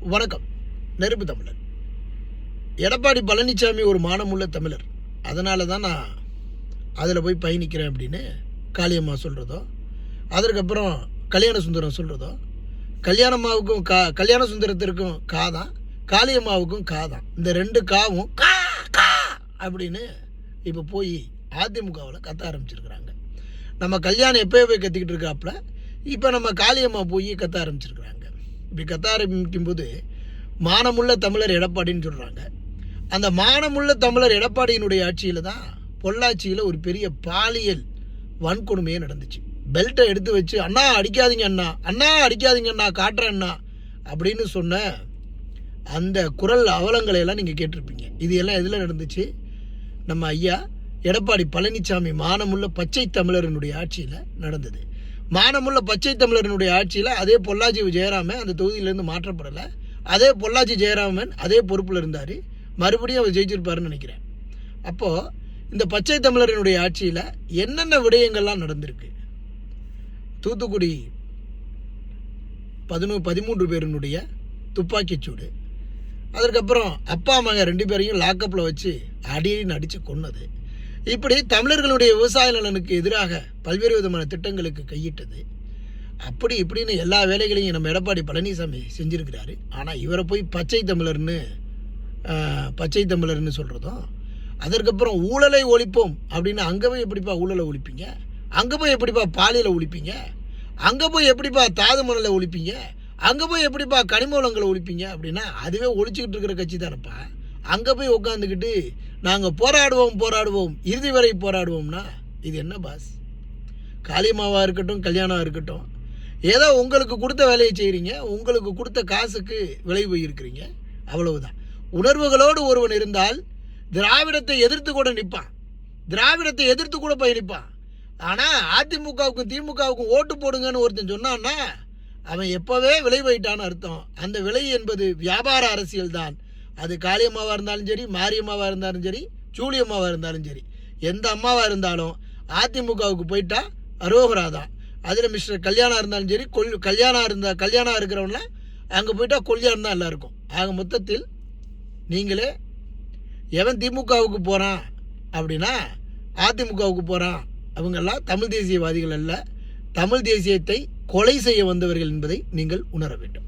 வணக்கம். நெருப்பு தமிழர். எடப்பாடி பழனிசாமி ஒரு மானமுள்ள தமிழர், அதனால தான் நான் அதில் போய் பயணிக்கிறேன் அப்படின்னு காளியம்மா சொல்கிறதோ, அதற்கப்புறம் கல்யாண சுந்தரம் சொல்கிறதோ, கல்யாணம்மாவுக்கும் கல்யாண சுந்தரத்திற்கும் தான், காளியம்மாவுக்கும் தான், இந்த ரெண்டு காவும் கா கா அப்படின்னு இப்போ போய் அதிமுகவில் கத்த ஆரம்பிச்சிருக்கிறாங்க. நம்ம கல்யாணம் எப்போயே போய் கத்திக்கிட்டு இருக்காப்புல, இப்போ நம்ம காளியம்மா போய் கத்த ஆரம்பிச்சிருக்கிறாங்க. இப்படி கத்த ஆரம்பிக்கும்போது மானமுள்ள தமிழர் எடப்பாடின்னு சொல்கிறாங்க. அந்த மானமுள்ள தமிழர் எடப்பாடியினுடைய ஆட்சியில் தான் பொள்ளாச்சியில் ஒரு பெரிய பாலியல் வன்கொடுமையே நடந்துச்சு. பெல்ட்டை எடுத்து வச்சு அண்ணா அடிக்காதீங்க அண்ணா, அண்ணா அடிக்காதீங்க அண்ணா, காட்டுறேன் அண்ணா அப்படின்னு சொன்ன அந்த குரல் அவலங்களை எல்லாம் நீங்கள் கேட்டிருப்பீங்க. இது எல்லாம் எதில் நடந்துச்சு? நம்ம ஐயா எடப்பாடி பழனிசாமி மானமுள்ள பச்சை தமிழரினுடைய ஆட்சியில் நடந்தது. மானமுள்ள பச்சை தமிழரினுடைய ஆட்சியில் அதே பொள்ளாச்சி ஜெயராமன் அந்த தொகுதியிலேருந்து மாற்றப்படலை. அதே பொள்ளாச்சி ஜெயராமன் அதே பொறுப்பில் இருந்தார். மறுபடியும் அவர் ஜெயிச்சிருப்பாருன்னு நினைக்கிறேன். அப்போது இந்த பச்சை தமிழரினுடைய ஆட்சியில் என்னென்ன விடயங்கள்லாம் நடந்திருக்கு? தூத்துக்குடி 13 பேரினுடைய துப்பாக்கிச்சூடு, அதற்கப்புறம் அப்பா மகன் 2 பேரையும் லாக்கப்பில் வச்சு அடின்னு அடித்து கொன்னது, இப்படி தமிழர்களுடைய விவசாய நலனுக்கு எதிராக பல்வேறு விதமான திட்டங்களுக்கு கையிட்டது, அப்படி இப்படின்னு எல்லா வேலைகளையும் நம்ம எடப்பாடி பழனிசாமி செஞ்சுருக்கிறாரு. ஆனால் இவரை போய் பச்சை தமிழர்னு சொல்கிறதும், அதற்கப்புறம் ஊழலை ஒழிப்போம் அப்படின்னு அங்கே போய் எப்படிப்பா ஊழலை ஒழிப்பீங்க? அங்கே போய் எப்படிப்பா பாலியலை ஒழிப்பீங்க? அங்கே போய் எப்படிப்பா தாது மணலை ஒழிப்பீங்க? அங்கே போய் எப்படிப்பா கனிம வளங்களை ஒழிப்பீங்க? அப்படின்னா அதுவே ஒழிச்சிக்கிட்டு இருக்கிற கட்சி தானப்பா. அங்கே போய் உட்காந்துக்கிட்டு நாங்கள் போராடுவோம் இறுதி வரை போராடுவோம்னா இது என்ன பாஸ்? காளியம்மாவாக இருக்கட்டும், கல்யாணம் இருக்கட்டும், ஏதோ உங்களுக்கு கொடுத்த வேலையை செய்கிறீங்க, உங்களுக்கு கொடுத்த காசுக்கு விலை போயிருக்கிறீங்க, அவ்வளவுதான். உணர்வுகளோடு ஒருவன் இருந்தால் திராவிடத்தை எதிர்த்து கூட நிற்பான், திராவிடத்தை எதிர்த்து கூட பயணிப்பான். ஆனால் அதிமுகவுக்கும் திமுகவுக்கும் ஓட்டு போடுங்கன்னு ஒருத்தன் சொன்னான்னா அவன் எப்போவே விலை போயிட்டான்னு அர்த்தம். அந்த விலை என்பது வியாபார அரசியல் தான். அது காளியம்மாவாக இருந்தாலும் சரி, மாரியம்மாவாக இருந்தாலும் சரி, சூழியம்மாவாக இருந்தாலும் சரி, எந்த அம்மாவாக இருந்தாலும் அதிமுகவுக்கு போயிட்டா அரோகரா தான். அதில் மிஸ்டர் கல்யாணம் இருந்தாலும் சரி, கல்யாணம் இருக்கிறவங்களாம் அங்கே போயிட்டா கொல்யாணம் தான் எல்லாருக்கும். ஆக மொத்தத்தில் நீங்களே எவன் திமுகவுக்கு போகிறான் அப்படின்னா அதிமுகவுக்கு போகிறான், அவங்கெல்லாம் தமிழ் தேசியவாதிகள் அல்ல, தமிழ் தேசியத்தை கொலை செய்ய வந்தவர்கள் என்பதை நீங்கள் உணர வேண்டும்.